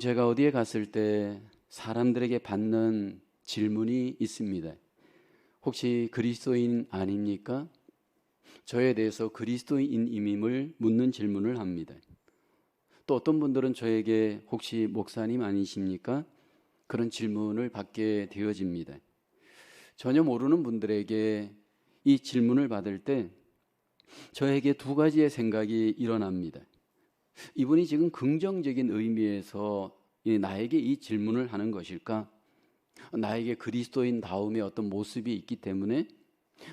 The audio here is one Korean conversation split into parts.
제가 어디에 갔을 때 사람들에게 받는 질문이 있습니다. 혹시 그리스도인 아닙니까? 저에 대해서 그리스도인임을 묻는 질문을 합니다. 또 어떤 분들은 저에게 혹시 목사님 아니십니까? 그런 질문을 받게 되어집니다. 전혀 모르는 분들에게 이 질문을 받을 때 저에게 두 가지의 생각이 일어납니다. 이분이 지금 긍정적인 의미에서 나에게 이 질문을 하는 것일까? 나에게 그리스도인다움의 어떤 모습이 있기 때문에,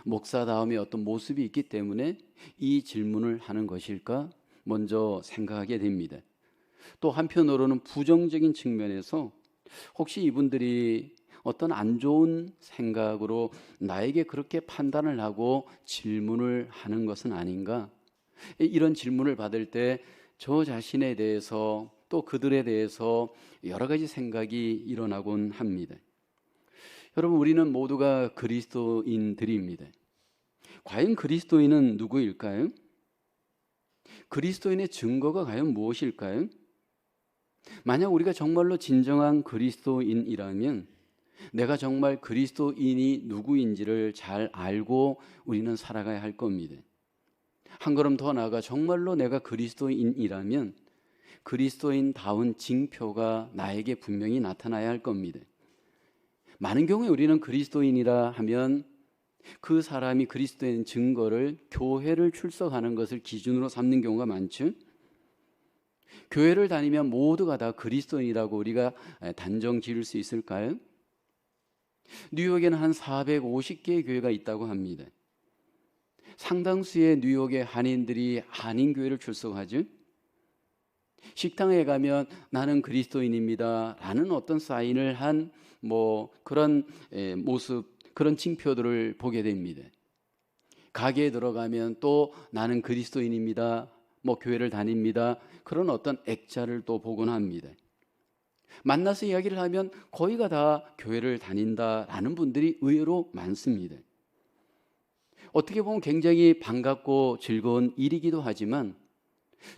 목사다움의 어떤 모습이 있기 때문에 이 질문을 하는 것일까? 먼저 생각하게 됩니다. 또 한편으로는 부정적인 측면에서 혹시 이분들이 어떤 안 좋은 생각으로 나에게 그렇게 판단을 하고 질문을 하는 것은 아닌가? 이런 질문을 받을 때 저 자신에 대해서 또 그들에 대해서 여러 가지 생각이 일어나곤 합니다. 여러분, 우리는 모두가 그리스도인들입니다. 과연 그리스도인은 누구일까요? 그리스도인의 증거가 과연 무엇일까요? 만약 우리가 정말로 진정한 그리스도인이라면 내가 정말 그리스도인이 누구인지를 잘 알고 우리는 살아가야 할 겁니다. 한 걸음 더 나아가 정말로 내가 그리스도인이라면 그리스도인다운 징표가 나에게 분명히 나타나야 할 겁니다. 많은 경우에 우리는 그리스도인이라 하면 그 사람이 그리스도인 증거를 교회를 출석하는 것을 기준으로 삼는 경우가 많죠. 교회를 다니면 모두가 다 그리스도인이라고 우리가 단정 지을 수 있을까요? 뉴욕에는 한 450개의 교회가 있다고 합니다. 상당수의 뉴욕의 한인들이 한인교회를 출석하죠. 식당에 가면 나는 그리스도인입니다 라는 어떤 사인을 한 그런 모습, 그런 징표들을 보게 됩니다. 가게에 들어가면 또 나는 그리스도인입니다, 교회를 다닙니다, 그런 어떤 액자를 또 보곤 합니다. 만나서 이야기를 하면 거의가 다 교회를 다닌다라는 분들이 의외로 많습니다. 어떻게 보면 굉장히 반갑고 즐거운 일이기도 하지만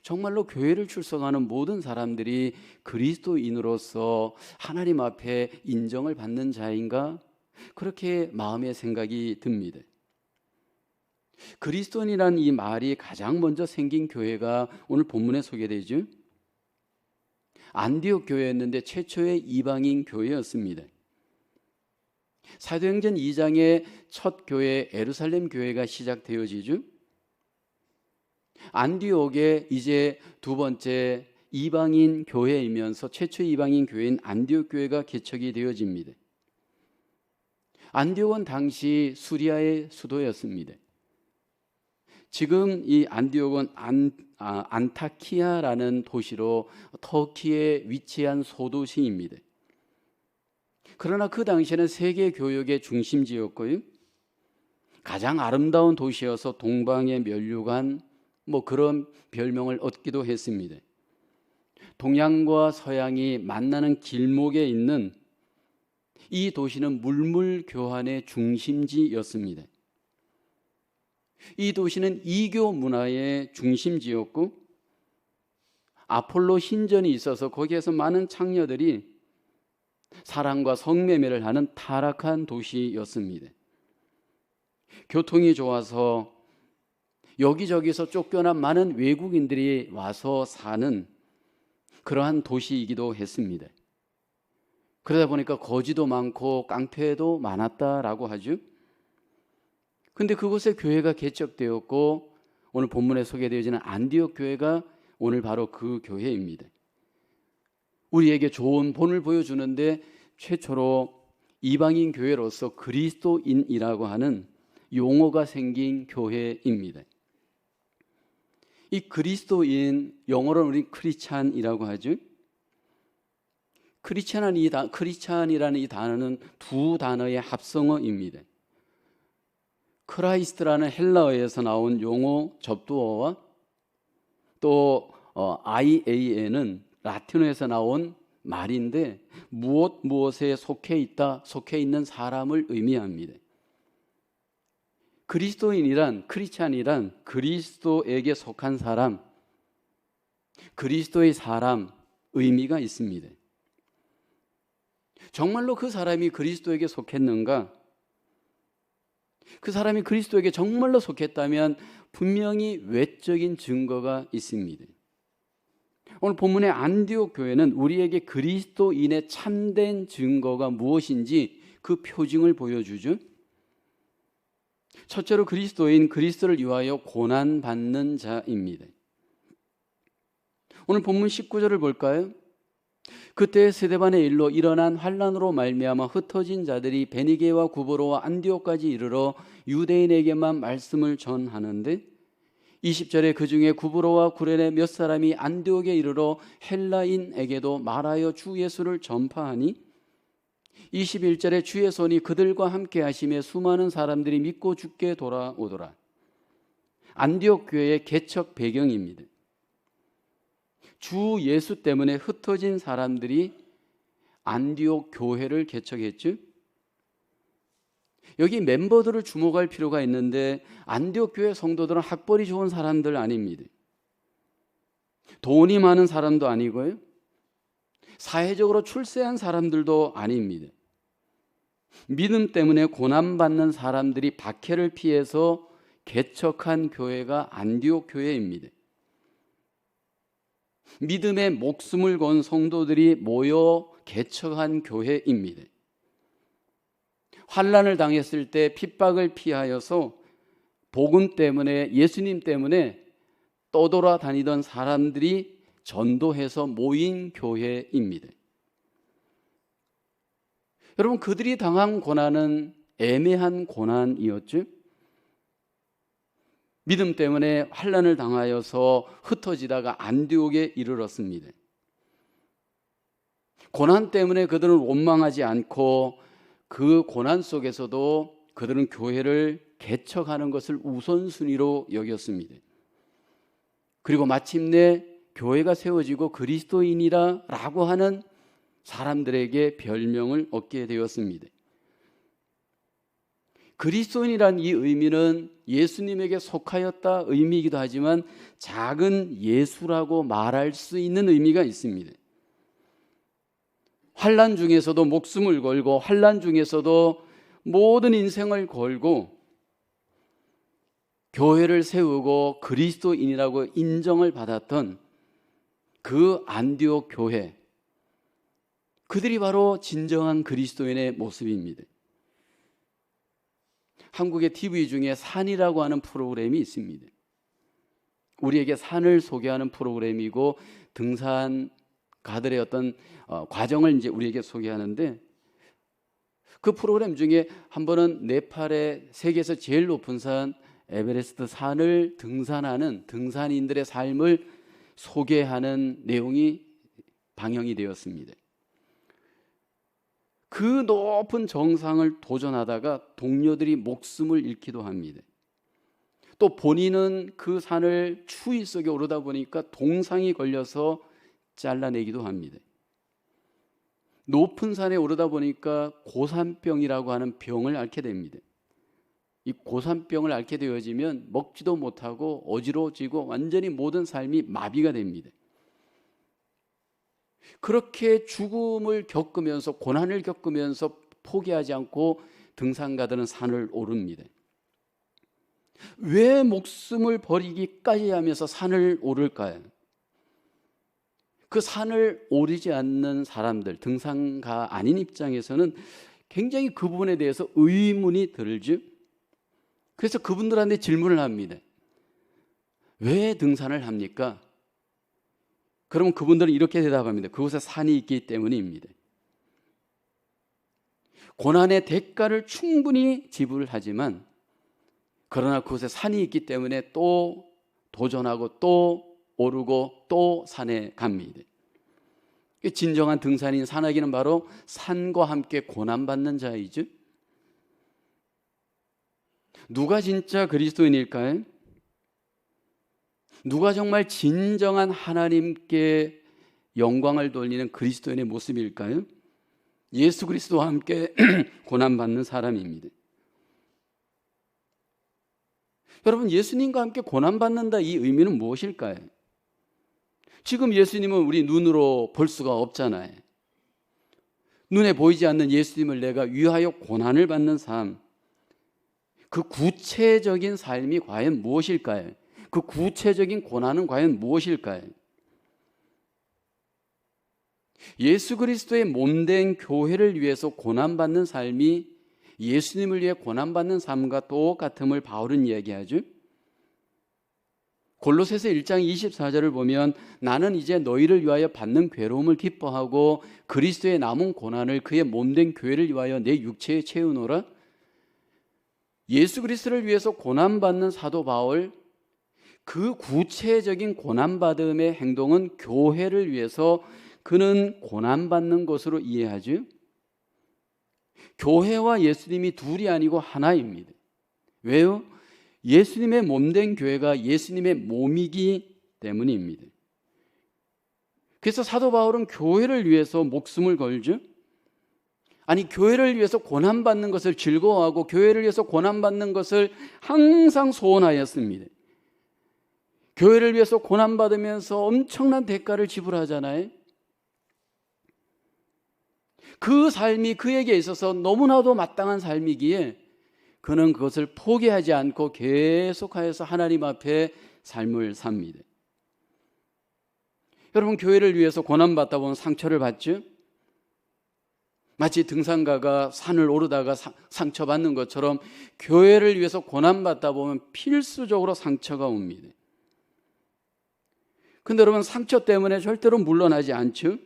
정말로 교회를 출석하는 모든 사람들이 그리스도인으로서 하나님 앞에 인정을 받는 자인가? 그렇게 마음의 생각이 듭니다. 그리스도인이라는 이 말이 가장 먼저 생긴 교회가 오늘 본문에 소개되죠. 안디옥 교회였는데 최초의 이방인 교회였습니다. 사도행전 2장의 첫 교회 예루살렘 교회가 시작되어지죠. 안디옥에 이제 두 번째 이방인 교회이면서 최초의 이방인 교회인 안디옥 교회가 개척이 되어집니다. 안디옥은 당시 수리아의 수도였습니다. 지금 이 안디옥은 안타키아라는 도시로 터키에 위치한 소도시입니다. 그러나 그 당시에는 세계 교역의 중심지였고요, 가장 아름다운 도시여서 동방의 면류관 그런 별명을 얻기도 했습니다. 동양과 서양이 만나는 길목에 있는 이 도시는 물물 교환의 중심지였습니다. 이 도시는 이교 문화의 중심지였고 아폴로 신전이 있어서 거기에서 많은 창녀들이 사랑과 성매매를 하는 타락한 도시였습니다. 교통이 좋아서 여기저기서 쫓겨난 많은 외국인들이 와서 사는 그러한 도시이기도 했습니다. 그러다 보니까 거지도 많고 깡패도 많았다라고 하죠. 근데 그곳에 교회가 개척되었고 오늘 본문에 소개되어지는 안디옥 교회가 오늘 바로 그 교회입니다. 우리에게 좋은 본을 보여주는데 최초로 이방인 교회로서 그리스도인이라고 하는 용어가 생긴 교회입니다. 이 그리스도인, 영어로는 우리 크리스찬이라고 하죠. 크리스찬이라는 이 단어는 두 단어의 합성어입니다. 크라이스트라는 헬라어에서 나온 용어 접두어와 또 IAN은 라틴어에서 나온 말인데 무엇에 속해 있다, 속해 있는 사람을 의미합니다. 그리스도인이란, 크리스찬이란 그리스도에게 속한 사람, 그리스도의 사람 의미가 있습니다. 정말로 그 사람이 그리스도에게 속했는가? 그 사람이 그리스도에게 정말로 속했다면 분명히 외적인 증거가 있습니다. 오늘 본문의 안디옥 교회는 우리에게 그리스도인의 참된 증거가 무엇인지 그 표징을 보여주죠. 첫째로 그리스도인, 그리스도를 위하여 고난받는 자입니다. 오늘 본문 19절을 볼까요? 그때 스데반의 일로 일어난 환난으로 말미암아 흩어진 자들이 베니게와 구브로와 안디옥까지 이르러 유대인에게만 말씀을 전하는데 20절에 그 중에 구브로와 구레네 몇 사람이 안디옥에 이르러 헬라인에게도 말하여 주 예수를 전파하니 21절에 주의 손이 그들과 함께 하심에 수많은 사람들이 믿고 주께 돌아오더라. 안디옥 교회의 개척 배경입니다. 주 예수 때문에 흩어진 사람들이 안디옥 교회를 개척했죠. 여기 멤버들을 주목할 필요가 있는데 안디옥 교회 성도들은 학벌이 좋은 사람들 아닙니다. 돈이 많은 사람도 아니고요. 사회적으로 출세한 사람들도 아닙니다. 믿음 때문에 고난받는 사람들이 박해를 피해서 개척한 교회가 안디옥 교회입니다. 믿음의 목숨을 건 성도들이 모여 개척한 교회입니다. 환난을 당했을 때 핍박을 피하여서 복음 때문에, 예수님 때문에 떠돌아다니던 사람들이 전도해서 모인 교회입니다. 여러분, 그들이 당한 고난은 애매한 고난이었죠. 믿음 때문에 환난을 당하여서 흩어지다가 안디옥에 이르렀습니다. 고난 때문에 그들은 원망하지 않고 그 고난 속에서도 그들은 교회를 개척하는 것을 우선순위로 여겼습니다. 그리고 마침내 교회가 세워지고 그리스도인이라 라고 하는 사람들에게 별명을 얻게 되었습니다. 그리스도인이란 이 의미는 예수님에게 속하였다 의미이기도 하지만 작은 예수라고 말할 수 있는 의미가 있습니다. 환난 중에서도 목숨을 걸고 환난 중에서도 모든 인생을 걸고 교회를 세우고 그리스도인이라고 인정을 받았던 그 안디옥 교회, 그들이 바로 진정한 그리스도인의 모습입니다. 한국의 TV 중에 산이라고 하는 프로그램이 있습니다. 우리에게 산을 소개하는 프로그램이고 등산가들의 어떤 과정을 이제 우리에게 소개하는데, 그 프로그램 중에 한 번은 네팔의 세계에서 제일 높은 산 에베레스트 산을 등산하는 등산인들의 삶을 소개하는 내용이 방영이 되었습니다. 그 높은 정상을 도전하다가 동료들이 목숨을 잃기도 합니다. 또 본인은 그 산을 추위 속에 오르다 보니까 동상이 걸려서 잘라내기도 합니다. 높은 산에 오르다 보니까 고산병이라고 하는 병을 앓게 됩니다. 이 고산병을 앓게 되어지면 먹지도 못하고 어지러워지고 완전히 모든 삶이 마비가 됩니다. 그렇게 죽음을 겪으면서, 고난을 겪으면서 포기하지 않고 등산가들은 산을 오릅니다. 왜 목숨을 버리기까지 하면서 산을 오를까요? 그 산을 오르지 않는 사람들, 등산가 아닌 입장에서는 굉장히 그 부분에 대해서 의문이 들죠. 그래서 그분들한테 질문을 합니다. 왜 등산을 합니까? 그러면 그분들은 이렇게 대답합니다. 그곳에 산이 있기 때문입니다. 고난의 대가를 충분히 지불하지만, 그러나 그곳에 산이 있기 때문에 또 도전하고 또 오르고 또 산에 갑니다. 진정한 등산인 산악인은 바로 산과 함께 고난받는 자이죠. 누가 진짜 그리스도인일까요? 누가 정말 진정한 하나님께 영광을 돌리는 그리스도인의 모습일까요? 예수 그리스도와 함께 고난받는 사람입니다. 여러분, 예수님과 함께 고난받는다, 이 의미는 무엇일까요? 지금 예수님은 우리 눈으로 볼 수가 없잖아요. 눈에 보이지 않는 예수님을 내가 위하여 고난을 받는 삶, 그 구체적인 삶이 과연 무엇일까요? 그 구체적인 고난은 과연 무엇일까요? 예수 그리스도의 몸된 교회를 위해서 고난받는 삶이 예수님을 위해 고난받는 삶과 똑같음을 바울은 이야기하죠. 골로새서 1장 24절을 보면 나는 이제 너희를 위하여 받는 괴로움을 기뻐하고 그리스도의 남은 고난을 그의 몸된 교회를 위하여 내 육체에 채우노라. 예수 그리스도를 위해서 고난받는 사도 바울, 그 구체적인 고난받음의 행동은 교회를 위해서 그는 고난받는 것으로 이해하죠. 교회와 예수님이 둘이 아니고 하나입니다. 왜요? 예수님의 몸된 교회가 예수님의 몸이기 때문입니다. 그래서 사도 바울은 교회를 위해서 목숨을 걸죠. 아니, 교회를 위해서 고난받는 것을 즐거워하고 교회를 위해서 고난받는 것을 항상 소원하였습니다. 교회를 위해서 고난받으면서 엄청난 대가를 지불하잖아요. 그 삶이 그에게 있어서 너무나도 마땅한 삶이기에 그는 그것을 포기하지 않고 계속하여서 하나님 앞에 삶을 삽니다. 여러분, 교회를 위해서 고난받다 보면 상처를 받죠? 마치 등산가가 산을 오르다가 상처받는 것처럼 교회를 위해서 고난받다 보면 필수적으로 상처가 옵니다. 근데 여러분, 상처 때문에 절대로 물러나지 않죠?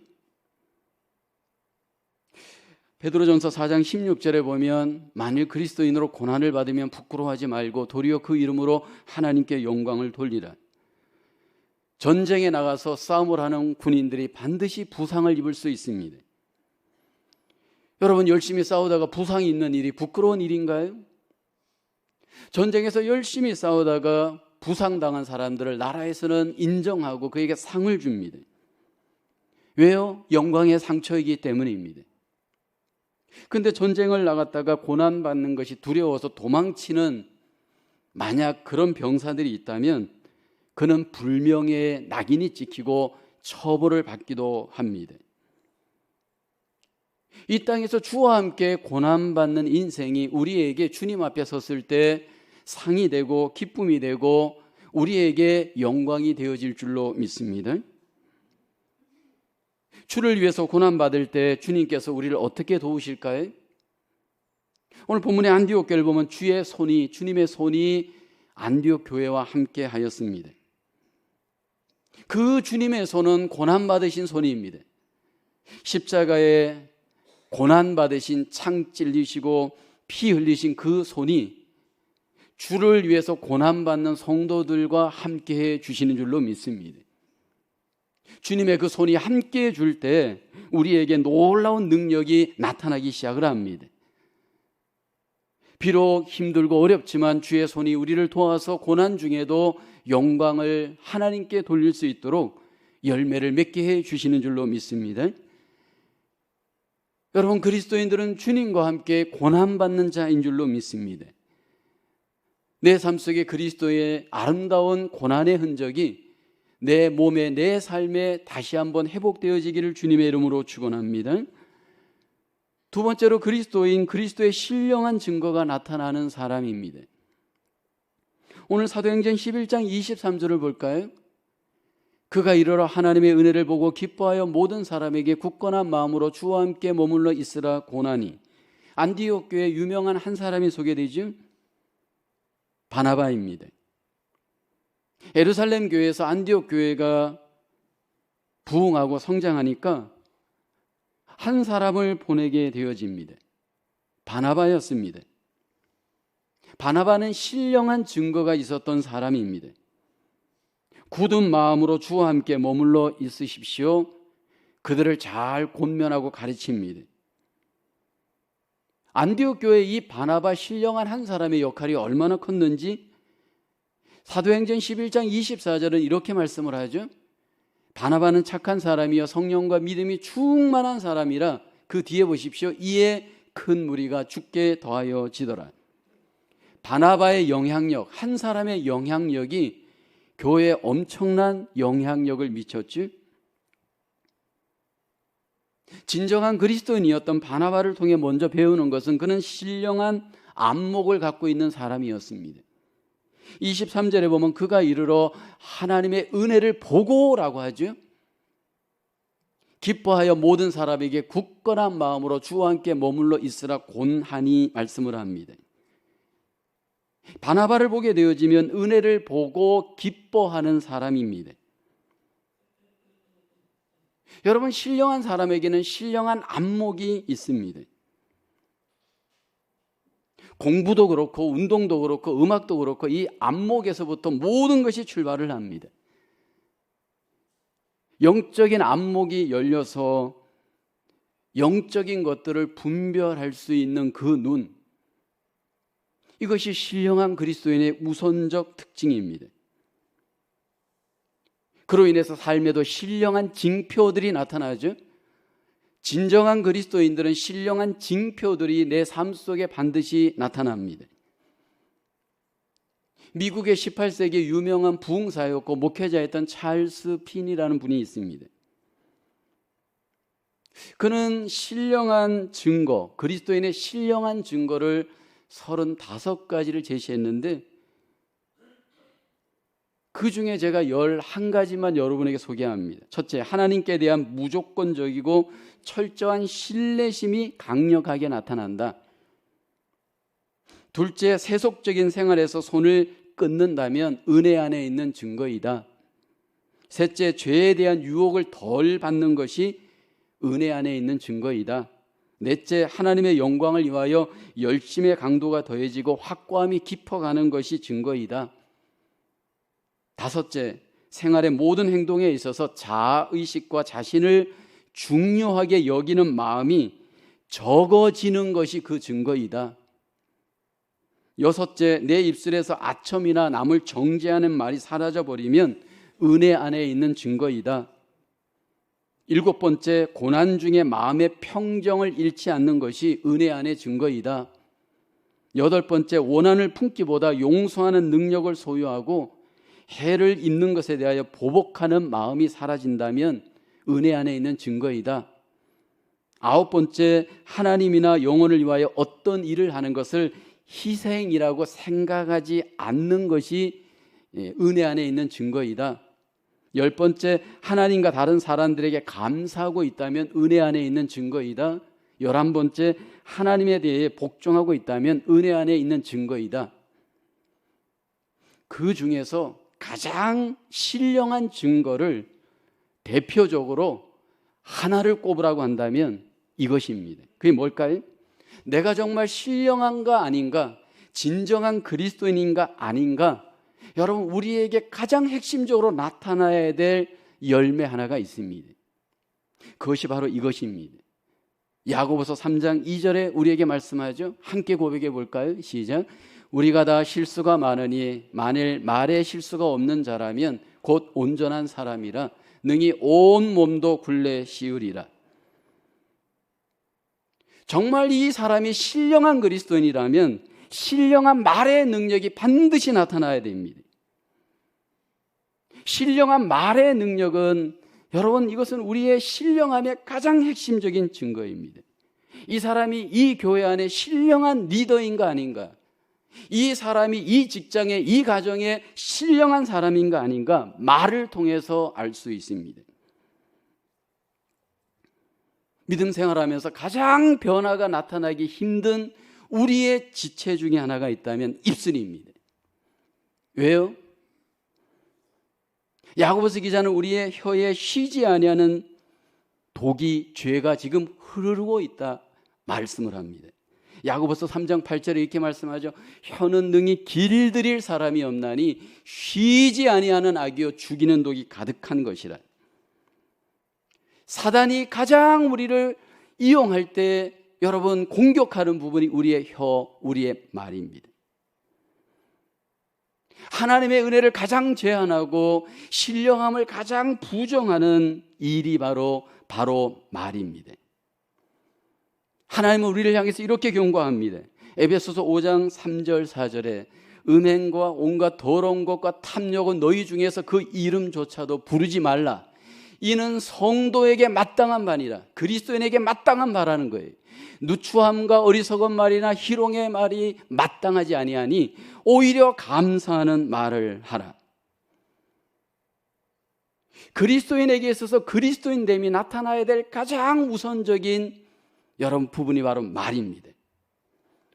베드로전서 4장 16절에 보면 만일 그리스도인으로 고난을 받으면 부끄러워하지 말고 도리어 그 이름으로 하나님께 영광을 돌리라. 전쟁에 나가서 싸움을 하는 군인들이 반드시 부상을 입을 수 있습니다. 여러분, 열심히 싸우다가 부상이 있는 일이 부끄러운 일인가요? 전쟁에서 열심히 싸우다가 부상당한 사람들을 나라에서는 인정하고 그에게 상을 줍니다. 왜요? 영광의 상처이기 때문입니다. 근데 전쟁을 나갔다가 고난받는 것이 두려워서 도망치는 만약 그런 병사들이 있다면 그는 불명예의 낙인이 찍히고 처벌을 받기도 합니다. 이 땅에서 주와 함께 고난받는 인생이 우리에게 주님 앞에 섰을 때 상이 되고 기쁨이 되고 우리에게 영광이 되어질 줄로 믿습니다. 주를 위해서 고난받을 때 주님께서 우리를 어떻게 도우실까요? 오늘 본문의 안디옥 교회를 보면 주님의 손이 안디옥 교회와 함께 하였습니다. 그 주님의 손은 고난받으신 손입니다. 십자가에 고난받으신 창 찔리시고 피 흘리신 그 손이 주를 위해서 고난받는 성도들과 함께해 주시는 줄로 믿습니다. 주님의 그 손이 함께해 줄 때 우리에게 놀라운 능력이 나타나기 시작을 합니다. 비록 힘들고 어렵지만 주의 손이 우리를 도와서 고난 중에도 영광을 하나님께 돌릴 수 있도록 열매를 맺게 해 주시는 줄로 믿습니다. 여러분, 그리스도인들은 주님과 함께 고난받는 자인 줄로 믿습니다. 내 삶 속에 그리스도의 아름다운 고난의 흔적이 내 몸에 내 삶에 다시 한번 회복되어지기를 주님의 이름으로 축원합니다. 두 번째로 그리스도의 신령한 증거가 나타나는 사람입니다. 오늘 사도행전 11장 23절을 볼까요? 그가 이르러 하나님의 은혜를 보고 기뻐하여 모든 사람에게 굳건한 마음으로 주와 함께 머물러 있으라 고나니. 안디옥 교회 유명한 한 사람이 소개되죠. 바나바입니다. 예루살렘 교회에서 안디옥 교회가 부흥하고 성장하니까 한 사람을 보내게 되어집니다. 바나바였습니다. 바나바는 신령한 증거가 있었던 사람입니다. 굳은 마음으로 주와 함께 머물러 있으십시오. 그들을 잘 권면하고 가르칩니다. 안디옥 교회 이 바나바 신령한 한 사람의 역할이 얼마나 컸는지 사도행전 11장 24절은 이렇게 말씀을 하죠. 바나바는 착한 사람이여 성령과 믿음이 충만한 사람이라 그 뒤에 보십시오. 이에 큰 무리가 죽게 더하여 지더라. 바나바의 영향력, 한 사람의 영향력이 교회에 엄청난 영향력을 미쳤지. 진정한 그리스도인이었던 바나바를 통해 먼저 배우는 것은 그는 신령한 안목을 갖고 있는 사람이었습니다. 23절에 보면 그가 이르러 하나님의 은혜를 보고라고 하죠. 기뻐하여 모든 사람에게 굳건한 마음으로 주와 함께 머물러 있으라 곤하니 말씀을 합니다. 바나바를 보게 되어지면 은혜를 보고 기뻐하는 사람입니다. 여러분, 신령한 사람에게는 신령한 안목이 있습니다. 공부도 그렇고 운동도 그렇고 음악도 그렇고 이 안목에서부터 모든 것이 출발을 합니다. 영적인 안목이 열려서 영적인 것들을 분별할 수 있는 그 눈, 이것이 신령한 그리스도인의 우선적 특징입니다. 그로 인해서 삶에도 신령한 징표들이 나타나죠. 진정한 그리스도인들은 신령한 징표들이 내 삶 속에 반드시 나타납니다. 미국의 18세기 유명한 부흥사였고 목회자였던 찰스 핀이라는 분이 있습니다. 그는 신령한 증거, 그리스도인의 신령한 증거를 35가지를 제시했는데 그 중에 제가 11가지만 여러분에게 소개합니다. 첫째, 하나님께 대한 무조건적이고 철저한 신뢰심이 강력하게 나타난다. 둘째, 세속적인 생활에서 손을 끊는다면 은혜 안에 있는 증거이다. 셋째, 죄에 대한 유혹을 덜 받는 것이 은혜 안에 있는 증거이다. 넷째, 하나님의 영광을 위하여 열심의 강도가 더해지고 확고함이 깊어가는 것이 증거이다. 다섯째, 생활의 모든 행동에 있어서 자아의식과 자신을 중요하게 여기는 마음이 적어지는 것이 그 증거이다. 여섯째, 내 입술에서 아첨이나 남을 정죄하는 말이 사라져버리면 은혜 안에 있는 증거이다. 일곱 번째, 고난 중에 마음의 평정을 잃지 않는 것이 은혜 안의 증거이다. 여덟 번째, 원한을 품기보다 용서하는 능력을 소유하고 해를 입는 것에 대하여 보복하는 마음이 사라진다면 은혜 안에 있는 증거이다. 아홉 번째, 하나님이나 영혼을 위하여 어떤 일을 하는 것을 희생이라고 생각하지 않는 것이 은혜 안에 있는 증거이다. 열 번째, 하나님과 다른 사람들에게 감사하고 있다면 은혜 안에 있는 증거이다. 11번째, 하나님에 대해 복종하고 있다면 은혜 안에 있는 증거이다. 그 중에서 가장 신령한 증거를 대표적으로 하나를 꼽으라고 한다면 이것입니다. 그게 뭘까요? 내가 정말 신령한가 아닌가, 진정한 그리스도인인가 아닌가, 여러분, 우리에게 가장 핵심적으로 나타나야 될 열매 하나가 있습니다. 그것이 바로 이것입니다. 야고보서 3장 2절에 우리에게 말씀하죠. 함께 고백해 볼까요? 시작. 우리가 다 실수가 많으니 만일 말에 실수가 없는 자라면 곧 온전한 사람이라 능히 온 몸도 굴레 씌우리라. 정말 이 사람이 신령한 그리스도인이라면 신령한 말의 능력이 반드시 나타나야 됩니다. 신령한 말의 능력은, 여러분, 이것은 우리의 신령함의 가장 핵심적인 증거입니다. 이 사람이 이 교회 안에 신령한 리더인가 아닌가, 이 사람이 이 직장에, 이 가정에 신령한 사람인가 아닌가, 말을 통해서 알 수 있습니다. 믿음 생활하면서 가장 변화가 나타나기 힘든 우리의 지체 중에 하나가 있다면 입술입니다. 왜요? 야고보서 기자는 우리의 혀에 쉬지 아니하는 독이, 죄가 지금 흐르고 있다 말씀을 합니다. 야고보서 3장 8절에 이렇게 말씀하죠. 혀는 능히 길들일 사람이 없나니 쉬지 아니하는 악이요 죽이는 독이 가득한 것이라. 사단이 가장 우리를 이용할 때 여러분 공격하는 부분이 우리의 혀, 우리의 말입니다. 하나님의 은혜를 가장 제한하고 신령함을 가장 부정하는 일이 바로 말입니다. 하나님은 우리를 향해서 이렇게 경고합니다. 에베소서 5장 3절 4절에 음행과 온갖 더러운 것과 탐욕은 너희 중에서 그 이름조차도 부르지 말라. 이는 성도에게 마땅한 바니라. 그리스도인에게 마땅한 바라는 거예요. 누추함과 어리석은 말이나 희롱의 말이 마땅하지 아니하니 오히려 감사하는 말을 하라. 그리스도인에게 있어서 그리스도인됨이 나타나야 될 가장 우선적인 여러분 부분이 바로 말입니다.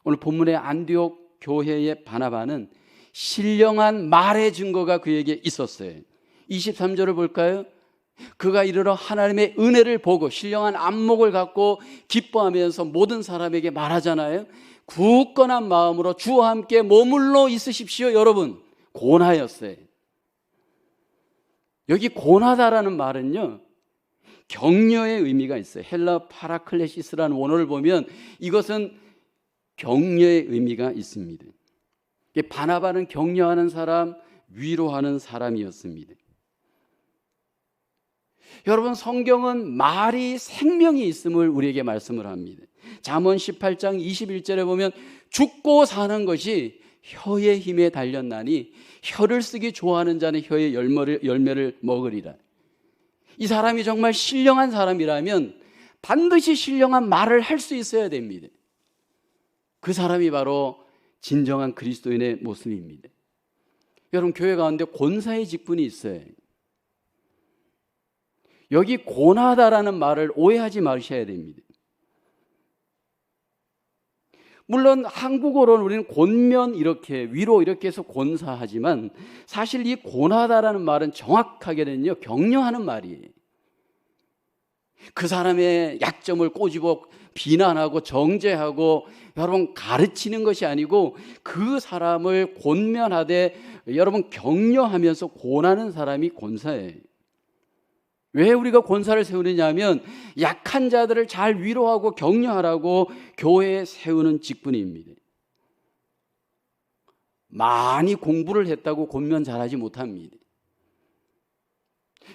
오늘 본문의 안디옥 교회의 바나바는 신령한 말의 증거가 그에게 있었어요. 23절을 볼까요? 그가 이르러 하나님의 은혜를 보고 신령한 안목을 갖고 기뻐하면서 모든 사람에게 말하잖아요. 굳건한 마음으로 주와 함께 머물러 있으십시오. 여러분, 고나였어요. 여기 고나다라는 말은요, 격려의 의미가 있어요. 헬라 파라클레시스라는 원어를 보면 이것은 격려의 의미가 있습니다. 바나바는 격려하는 사람, 위로하는 사람이었습니다. 여러분, 성경은 말이 생명이 있음을 우리에게 말씀을 합니다. 잠언 18장 21절에 보면 죽고 사는 것이 혀의 힘에 달렸나니 혀를 쓰기 좋아하는 자는 혀의 열매를 먹으리라. 이 사람이 정말 신령한 사람이라면 반드시 신령한 말을 할 수 있어야 됩니다. 그 사람이 바로 진정한 그리스도인의 모습입니다. 여러분, 교회 가운데 권사의 직분이 있어요. 여기 고나다라는 말을 오해하지 마셔야 됩니다. 물론 한국어로는 우리는 권면 이렇게 위로 이렇게 해서 권사하지만 사실 이 고나다라는 말은 정확하게는요, 격려하는 말이에요. 그 사람의 약점을 꼬집어 비난하고 정죄하고 여러분 가르치는 것이 아니고 그 사람을 권면하되 여러분 격려하면서 권하는 사람이 권사예요. 왜 우리가 권사를 세우느냐 하면 약한 자들을 잘 위로하고 격려하라고 교회에 세우는 직분입니다. 많이 공부를 했다고 권면 잘하지 못합니다.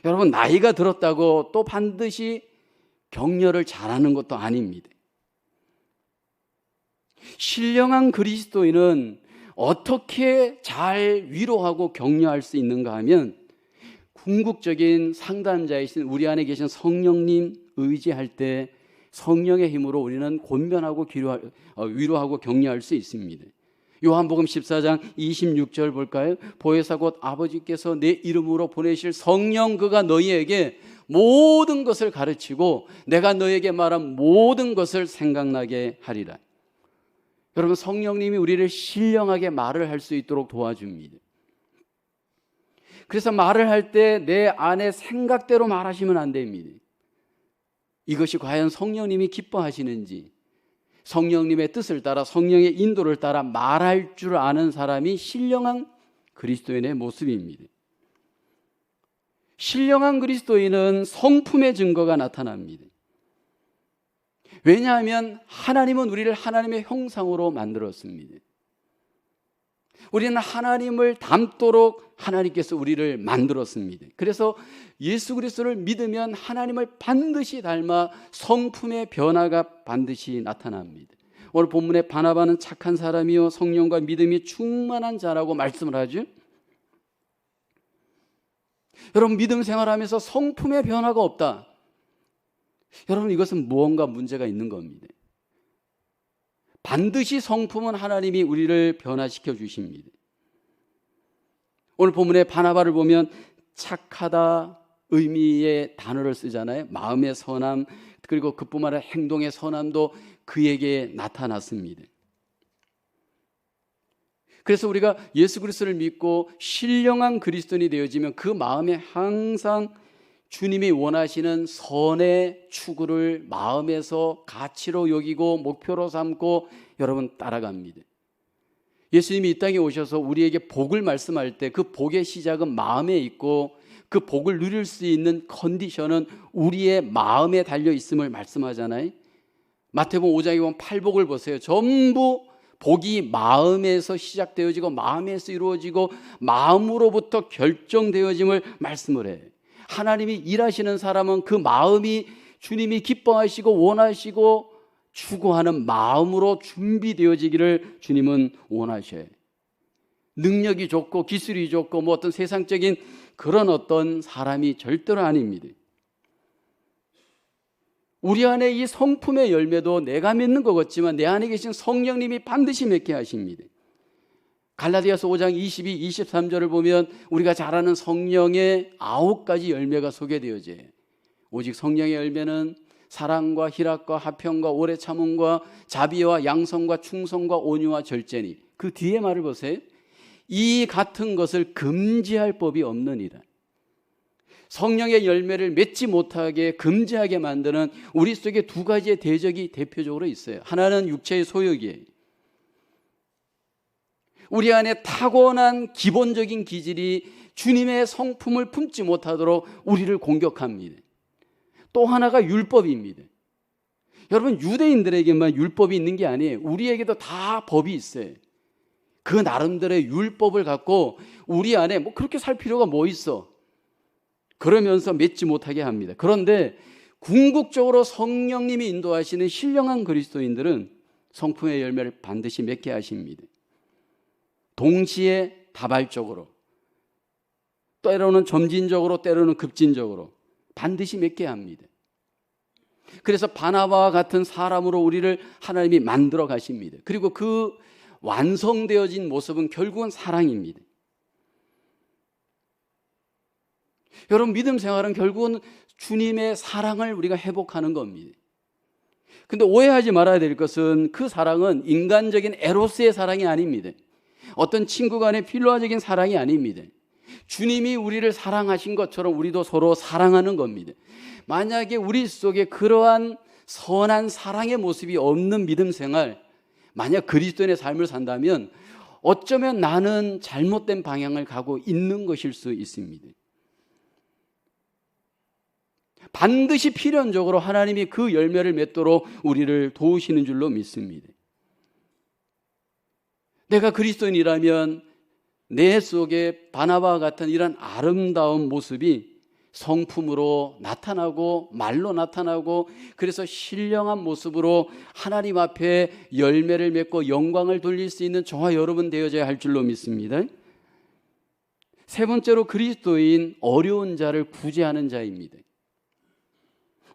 여러분, 나이가 들었다고 또 반드시 격려를 잘하는 것도 아닙니다. 신령한 그리스도인은 어떻게 잘 위로하고 격려할 수 있는가 하면 궁극적인 상담자이신 우리 안에 계신 성령님 의지할 때 성령의 힘으로 우리는 권면하고 위로하고 격려할 수 있습니다. 요한복음 14장 26절 볼까요? 보혜사 곧 아버지께서 내 이름으로 보내실 성령 그가 너희에게 모든 것을 가르치고 내가 너희에게 말한 모든 것을 생각나게 하리라. 여러분, 성령님이 우리를 신령하게 말을 할 수 있도록 도와줍니다. 그래서 말을 할 때 내 안에 생각대로 말하시면 안 됩니다. 이것이 과연 성령님이 기뻐하시는지, 성령님의 뜻을 따라 성령의 인도를 따라 말할 줄 아는 사람이 신령한 그리스도인의 모습입니다. 신령한 그리스도인은 성품의 증거가 나타납니다. 왜냐하면 하나님은 우리를 하나님의 형상으로 만들었습니다. 우리는 하나님을 닮도록 하나님께서 우리를 만들었습니다. 그래서 예수 그리스도를 믿으면 하나님을 반드시 닮아 성품의 변화가 반드시 나타납니다. 오늘 본문에 바나바는 착한 사람이요 성령과 믿음이 충만한 자라고 말씀을 하죠. 여러분, 믿음 생활하면서 성품의 변화가 없다. 여러분, 이것은 무언가 문제가 있는 겁니다. 반드시 성품은 하나님이 우리를 변화시켜 주십니다. 오늘 본문의 바나바를 보면 착하다 의미의 단어를 쓰잖아요. 마음의 선함, 그리고 그뿐만 아니라 행동의 선함도 그에게 나타났습니다. 그래서 우리가 예수 그리스도를 믿고 신령한 그리스도인이 되어지면 그 마음에 항상 주님이 원하시는 선의 추구를 마음에서 가치로 여기고 목표로 삼고 여러분 따라갑니다. 예수님이 이 땅에 오셔서 우리에게 복을 말씀할 때 그 복의 시작은 마음에 있고 그 복을 누릴 수 있는 컨디션은 우리의 마음에 달려 있음을 말씀하잖아요. 마태복음 5장에 보면 팔복을 보세요. 전부 복이 마음에서 시작되어지고 마음에서 이루어지고 마음으로부터 결정되어짐을 말씀을 해요. 하나님이 일하시는 사람은 그 마음이 주님이 기뻐하시고 원하시고 추구하는 마음으로 준비되어지기를 주님은 원하셔요. 능력이 좋고 기술이 좋고 뭐 어떤 세상적인 그런 어떤 사람이 절대로 아닙니다. 우리 안에 이 성품의 열매도 내가 맺는 것 같지만 내 안에 계신 성령님이 반드시 맺게 하십니다. 갈라디아서 5장 22, 23절을 보면 우리가 잘 아는 성령의 9가지 열매가 소개되어져요. 오직 성령의 열매는 사랑과 희락과 화평과 오래 참음과 자비와 양성과 충성과 온유와 절제니, 그 뒤에 말을 보세요. 이 같은 것을 금지할 법이 없느니라. 성령의 열매를 맺지 못하게 금지하게 만드는 우리 속에 두 가지의 대적이 대표적으로 있어요. 하나는 육체의 소욕이에요. 우리 안에 타고난 기본적인 기질이 주님의 성품을 품지 못하도록 우리를 공격합니다. 또 하나가 율법입니다. 여러분, 유대인들에게만 율법이 있는 게 아니에요. 우리에게도 다 법이 있어요. 그 나름대로의 율법을 갖고 우리 안에 뭐 그렇게 살 필요가 뭐 있어? 그러면서 맺지 못하게 합니다. 그런데 궁극적으로 성령님이 인도하시는 신령한 그리스도인들은 성품의 열매를 반드시 맺게 하십니다. 동시에 다발적으로, 때로는 점진적으로, 때로는 급진적으로 반드시 맺게 합니다. 그래서 바나바와 같은 사람으로 우리를 하나님이 만들어 가십니다. 그리고 그 완성되어진 모습은 결국은 사랑입니다. 여러분, 믿음 생활은 결국은 주님의 사랑을 우리가 회복하는 겁니다. 근데 오해하지 말아야 될 것은 그 사랑은 인간적인 에로스의 사랑이 아닙니다. 어떤 친구 간의 필로아적인 사랑이 아닙니다. 주님이 우리를 사랑하신 것처럼 우리도 서로 사랑하는 겁니다. 만약에 우리 속에 그러한 선한 사랑의 모습이 없는 믿음 생활, 만약 그리스도인의 삶을 산다면 어쩌면 나는 잘못된 방향을 가고 있는 것일 수 있습니다. 반드시 필연적으로 하나님이 그 열매를 맺도록 우리를 도우시는 줄로 믿습니다. 내가 그리스도인이라면 내 속에 바나바와 같은 이런 아름다운 모습이 성품으로 나타나고 말로 나타나고, 그래서 신령한 모습으로 하나님 앞에 열매를 맺고 영광을 돌릴 수 있는 저와 여러분 되어져야 할 줄로 믿습니다. 세 번째로 그리스도인, 어려운 자를 구제하는 자입니다.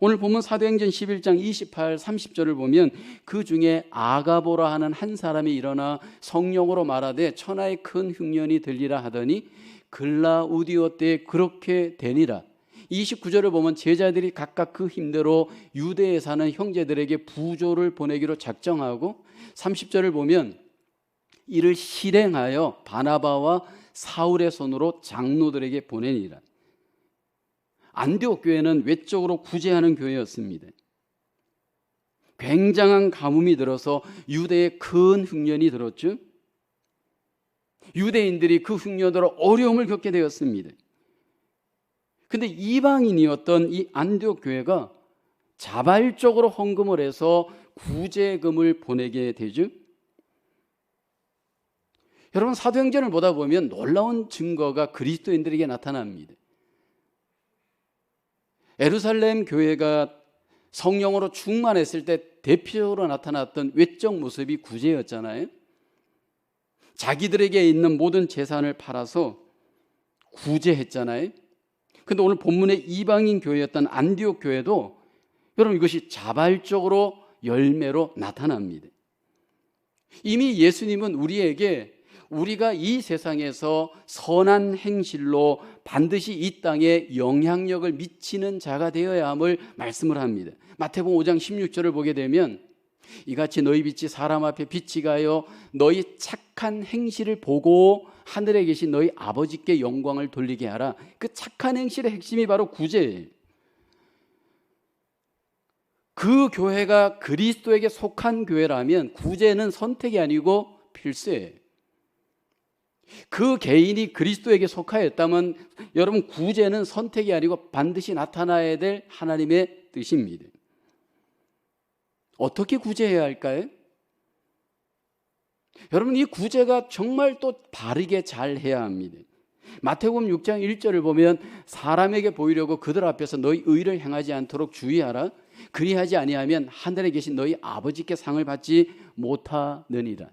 오늘 본문 사도행전 11장 28, 30절을 보면 그 중에 아가보라 하는 한 사람이 일어나 성령으로 말하되 천하의 큰 흉년이 들리라 하더니 글라우디오 때에 그렇게 되니라. 29절을 보면 제자들이 각각 그 힘대로 유대에 사는 형제들에게 부조를 보내기로 작정하고, 30절을 보면 이를 실행하여 바나바와 사울의 손으로 장로들에게 보내니라. 안디옥 교회는 외적으로 구제하는 교회였습니다. 굉장한 가뭄이 들어서 유대에 큰 흉년이 들었죠. 유대인들이 그 흉년으로 어려움을 겪게 되었습니다. 근데 이방인이었던 이 안디옥 교회가 자발적으로 헌금을 해서 구제금을 보내게 되죠. 여러분, 사도행전을 보다 보면 놀라운 증거가 그리스도인들에게 나타납니다. 예루살렘 교회가 성령으로 충만했을 때 대표적으로 나타났던 외적 모습이 구제였잖아요. 자기들에게 있는 모든 재산을 팔아서 구제했잖아요. 근데 오늘 본문의 이방인 교회였던 안디옥 교회도 여러분 이것이 자발적으로 열매로 나타납니다. 이미 예수님은 우리에게 우리가 이 세상에서 선한 행실로 반드시 이 땅에 영향력을 미치는 자가 되어야 함을 말씀을 합니다. 마태복음 5장 16절을 보게 되면 이같이 너희 빛이 사람 앞에 빛이 가요 너희 착한 행실을 보고 하늘에 계신 너희 아버지께 영광을 돌리게 하라. 그 착한 행실의 핵심이 바로 구제예요. 그 교회가 그리스도에게 속한 교회라면 구제는 선택이 아니고 필수예요. 그 개인이 그리스도에게 속하였다면 여러분 구제는 선택이 아니고 반드시 나타나야 될 하나님의 뜻입니다. 어떻게 구제해야 할까요? 여러분, 이 구제가 정말 또 바르게 잘 해야 합니다. 마태복음 6장 1절을 보면 사람에게 보이려고 그들 앞에서 너희 의를 행하지 않도록 주의하라. 그리하지 아니하면 하늘에 계신 너희 아버지께 상을 받지 못하느니라.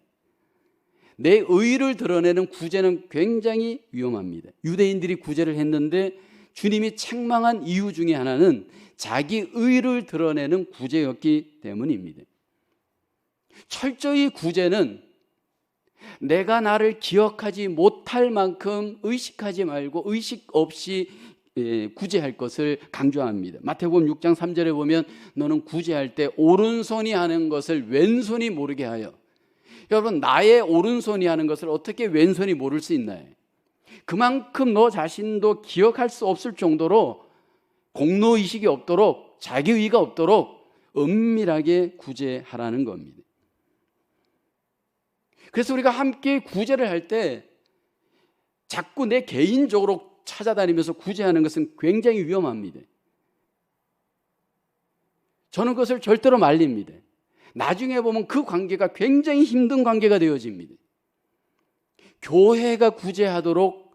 내 의를 드러내는 구제는 굉장히 위험합니다. 유대인들이 구제를 했는데 주님이 책망한 이유 중에 하나는 자기 의를 드러내는 구제였기 때문입니다. 철저히 구제는 내가 나를 기억하지 못할 만큼 의식하지 말고 의식 없이 구제할 것을 강조합니다. 마태복음 6장 3절에 보면 너는 구제할 때 오른손이 하는 것을 왼손이 모르게 하여. 여러분, 나의 오른손이 하는 것을 어떻게 왼손이 모를 수 있나요? 그만큼 너 자신도 기억할 수 없을 정도로 공로의식이 없도록, 자기의가 없도록 은밀하게 구제하라는 겁니다. 그래서 우리가 함께 구제를 할 때 자꾸 내 개인적으로 찾아다니면서 구제하는 것은 굉장히 위험합니다. 저는 그것을 절대로 말립니다. 나중에 보면 그 관계가 굉장히 힘든 관계가 되어집니다. 교회가 구제하도록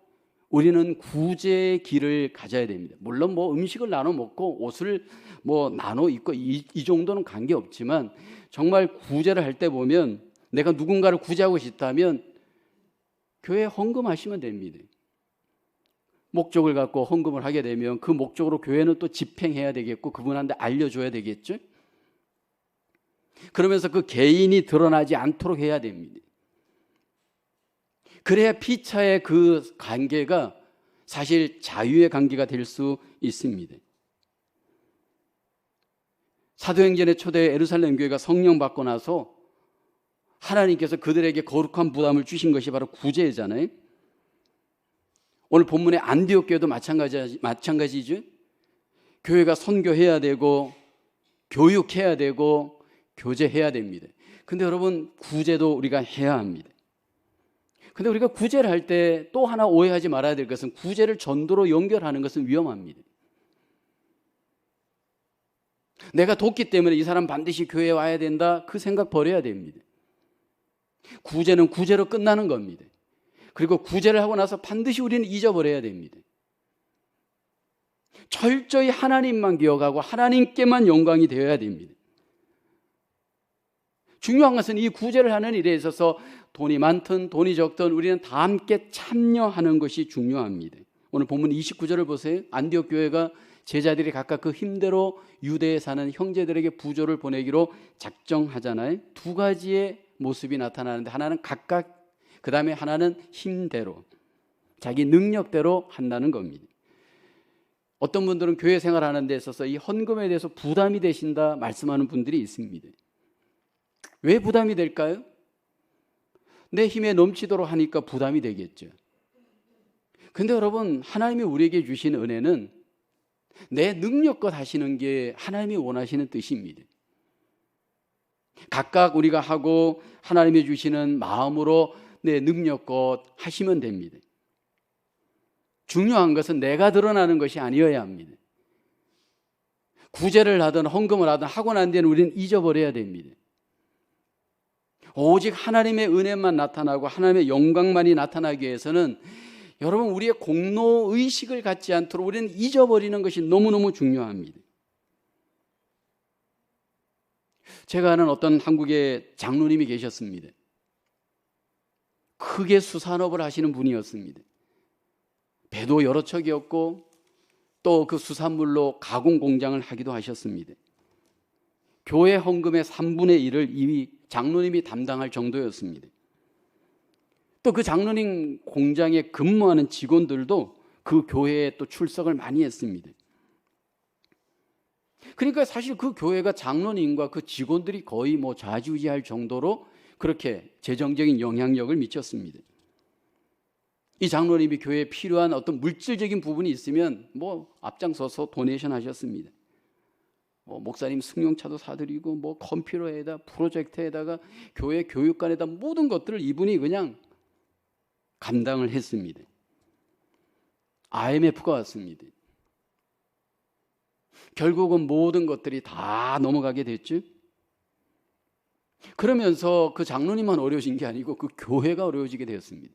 우리는 구제의 길을 가져야 됩니다. 물론 뭐 음식을 나눠 먹고 옷을 뭐 나눠 입고 이 정도는 관계없지만 정말 구제를 할 때 보면 내가 누군가를 구제하고 싶다면 교회에 헌금하시면 됩니다. 목적을 갖고 헌금을 하게 되면 그 목적으로 교회는 또 집행해야 되겠고 그분한테 알려줘야 되겠죠. 그러면서 그 개인이 드러나지 않도록 해야 됩니다. 그래야 피차의 그 관계가 사실 자유의 관계가 될 수 있습니다. 사도행전의 초대 예루살렘 교회가 성령 받고 나서 하나님께서 그들에게 거룩한 부담을 주신 것이 바로 구제잖아요. 오늘 본문의 안디옥 교회도 마찬가지죠. 교회가 선교해야 되고 교육해야 되고 교제해야 됩니다. 근데 여러분, 구제도 우리가 해야 합니다. 근데 우리가 구제를 할 때 또 하나 오해하지 말아야 될 것은 구제를 전도로 연결하는 것은 위험합니다. 내가 돕기 때문에 이 사람 반드시 교회에 와야 된다, 그 생각 버려야 됩니다. 구제는 구제로 끝나는 겁니다. 그리고 구제를 하고 나서 반드시 우리는 잊어버려야 됩니다. 철저히 하나님만 기억하고 하나님께만 영광이 되어야 됩니다. 중요한 것은 이 구제를 하는 일에 있어서 돈이 많든 돈이 적든 우리는 다 함께 참여하는 것이 중요합니다. 오늘 본문 29절을 보세요. 안디옥 교회가 제자들이 각각 그 힘대로 유대에 사는 형제들에게 부조를 보내기로 작정하잖아요. 두 가지의 모습이 나타나는데 하나는 각각, 그 다음에 하나는 힘대로, 자기 능력대로 한다는 겁니다. 어떤 분들은 교회 생활하는 데 있어서 이 헌금에 대해서 부담이 되신다 말씀하는 분들이 있습니다. 왜 부담이 될까요? 내 힘에 넘치도록 하니까 부담이 되겠죠. 근데 여러분, 하나님이 우리에게 주신 은혜는 내 능력껏 하시는 게 하나님이 원하시는 뜻입니다. 각각 우리가 하고 하나님이 주시는 마음으로 내 능력껏 하시면 됩니다. 중요한 것은 내가 드러나는 것이 아니어야 합니다. 구제를 하든 헌금을 하든 하고 난 뒤에는 우리는 잊어버려야 됩니다. 오직 하나님의 은혜만 나타나고 하나님의 영광만이 나타나기 위해서는 여러분, 우리의 공로의식을 갖지 않도록 우리는 잊어버리는 것이 너무너무 중요합니다. 제가 아는 어떤 한국의 장로님이 계셨습니다. 크게 수산업을 하시는 분이었습니다. 배도 여러 척이었고 또 그 수산물로 가공 공장을 하기도 하셨습니다. 교회 헌금의 3분의 1을 이 장로님이 담당할 정도였습니다. 또 그 장로님 공장에 근무하는 직원들도 그 교회에 또 출석을 많이 했습니다. 그러니까 사실 그 교회가 장로님과 그 직원들이 거의 뭐 좌지우지할 정도로 그렇게 재정적인 영향력을 미쳤습니다. 이 장로님이 교회에 필요한 어떤 물질적인 부분이 있으면 뭐 앞장서서 도네이션 하셨습니다. 목사님 승용차도 사드리고 뭐 컴퓨터에다 프로젝터에다가 교회 교육관에다 모든 것들을 이분이 그냥 감당을 했습니다. IMF가 왔습니다. 결국은 모든 것들이 다 넘어가게 됐죠. 그러면서 그 장로님만 어려워진 게 아니고 그 교회가 어려워지게 되었습니다.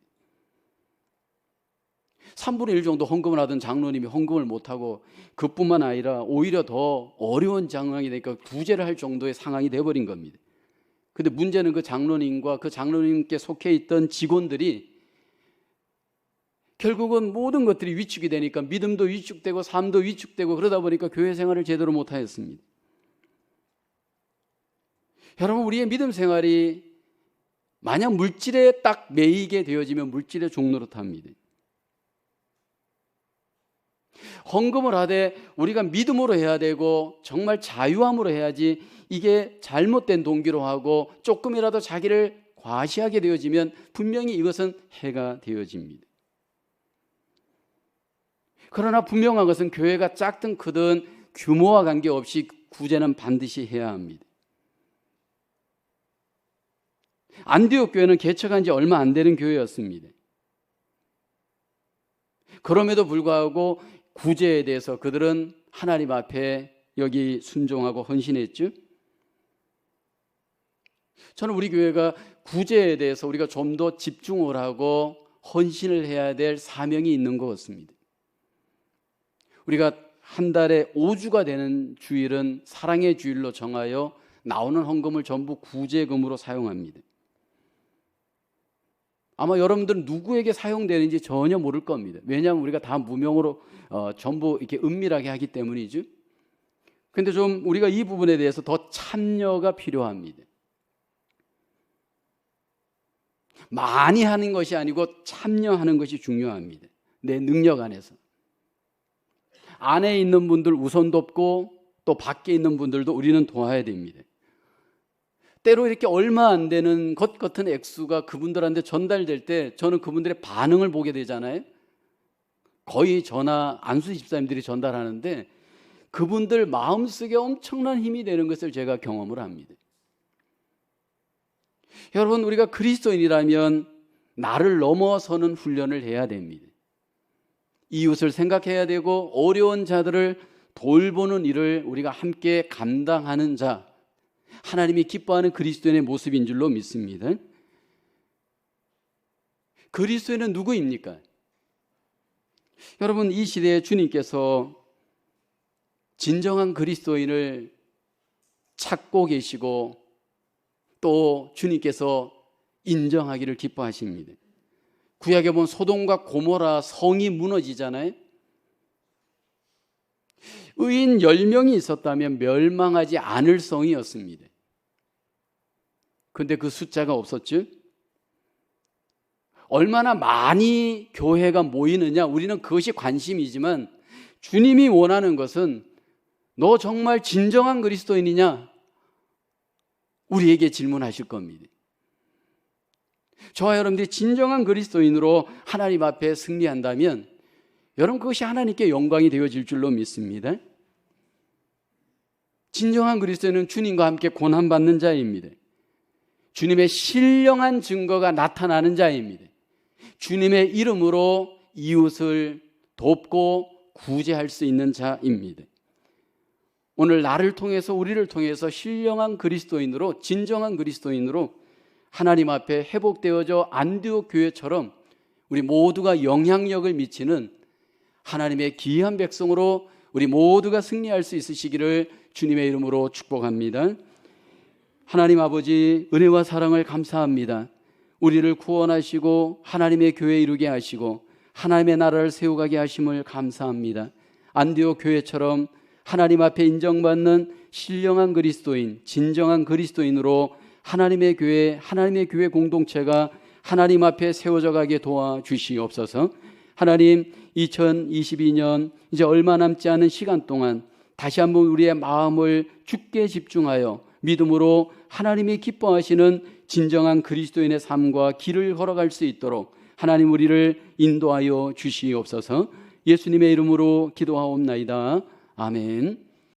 3분의 1 정도 헌금을 하던 장로님이 헌금을 못하고 그뿐만 아니라 오히려 더 어려운 상황이 되니까 구제를 할 정도의 상황이 되어버린 겁니다. 그런데 문제는 그 장로님과 그 장로님께 속해 있던 직원들이 결국은 모든 것들이 위축이 되니까 믿음도 위축되고 삶도 위축되고 그러다 보니까 교회 생활을 제대로 못하였습니다. 여러분, 우리의 믿음 생활이 만약 물질에 딱 매이게 되어지면 물질의 종로로 탑니다. 헌금을 하되 우리가 믿음으로 해야 되고 정말 자유함으로 해야지, 이게 잘못된 동기로 하고 조금이라도 자기를 과시하게 되어지면 분명히 이것은 해가 되어집니다. 그러나 분명한 것은 교회가 작든 크든 규모와 관계없이 구제는 반드시 해야 합니다. 안디옥 교회는 개척한 지 얼마 안 되는 교회였습니다. 그럼에도 불구하고 구제에 대해서 그들은 하나님 앞에 여기 순종하고 헌신했죠. 저는 우리 교회가 구제에 대해서 우리가 좀 더 집중을 하고 헌신을 해야 될 사명이 있는 것 같습니다. 우리가 한 달에 5주가 되는 주일은 사랑의 주일로 정하여 나오는 헌금을 전부 구제금으로 사용합니다. 아마 여러분들은 누구에게 사용되는지 전혀 모를 겁니다. 왜냐하면 우리가 다 무명으로 전부 이렇게 은밀하게 하기 때문이죠. 그런데 좀 우리가 이 부분에 대해서 더 참여가 필요합니다. 많이 하는 것이 아니고 참여하는 것이 중요합니다. 내 능력 안에서. 안에 있는 분들 우선 돕고 또 밖에 있는 분들도 우리는 도와야 됩니다. 때로 이렇게 얼마 안 되는 것 같은 액수가 그분들한테 전달될 때 저는 그분들의 반응을 보게 되잖아요. 거의 저나 안수 집사님들이 전달하는데 그분들 마음속에 엄청난 힘이 되는 것을 제가 경험을 합니다. 여러분, 우리가 그리스도인이라면 나를 넘어서는 훈련을 해야 됩니다. 이웃을 생각해야 되고 어려운 자들을 돌보는 일을 우리가 함께 감당하는 자, 하나님이 기뻐하는 그리스도인의 모습인 줄로 믿습니다. 그리스도인은 누구입니까? 여러분, 이 시대에 주님께서 진정한 그리스도인을 찾고 계시고 또 주님께서 인정하기를 기뻐하십니다. 구약에 보면 소돔과 고모라 성이 무너지잖아요. 의인 10명이 있었다면 멸망하지 않을 성이었습니다. 그런데 그 숫자가 없었죠. 얼마나 많이 교회가 모이느냐, 우리는 그것이 관심이지만 주님이 원하는 것은 너 정말 진정한 그리스도인이냐? 우리에게 질문하실 겁니다. 저와 여러분들이 진정한 그리스도인으로 하나님 앞에 승리한다면 여러분, 그것이 하나님께 영광이 되어질 줄로 믿습니다. 진정한 그리스도인은 주님과 함께 고난받는 자입니다. 주님의 신령한 증거가 나타나는 자입니다. 주님의 이름으로 이웃을 돕고 구제할 수 있는 자입니다. 오늘 나를 통해서, 우리를 통해서 신령한 그리스도인으로, 진정한 그리스도인으로 하나님 앞에 회복되어져 안디옥 교회처럼 우리 모두가 영향력을 미치는 하나님의 귀한 백성으로 우리 모두가 승리할 수 있으시기를 주님의 이름으로 축복합니다. 하나님 아버지, 은혜와 사랑을 감사합니다. 우리를 구원하시고 하나님의 교회에 이루게 하시고 하나님의 나라를 세워가게 하심을 감사합니다. 안디옥 교회처럼 하나님 앞에 인정받는 신령한 그리스도인, 진정한 그리스도인으로 하나님의 교회 공동체가 하나님 앞에 세워져 가게 도와주시옵소서. 하나님, 2022년 이제 얼마 남지 않은 시간 동안 다시 한번 우리의 마음을 주께 집중하여 믿음으로 하나님이 기뻐하시는 진정한 그리스도인의 삶과 길을 걸어갈 수 있도록 하나님 우리를 인도하여 주시옵소서. 예수님의 이름으로 기도하옵나이다. 아멘.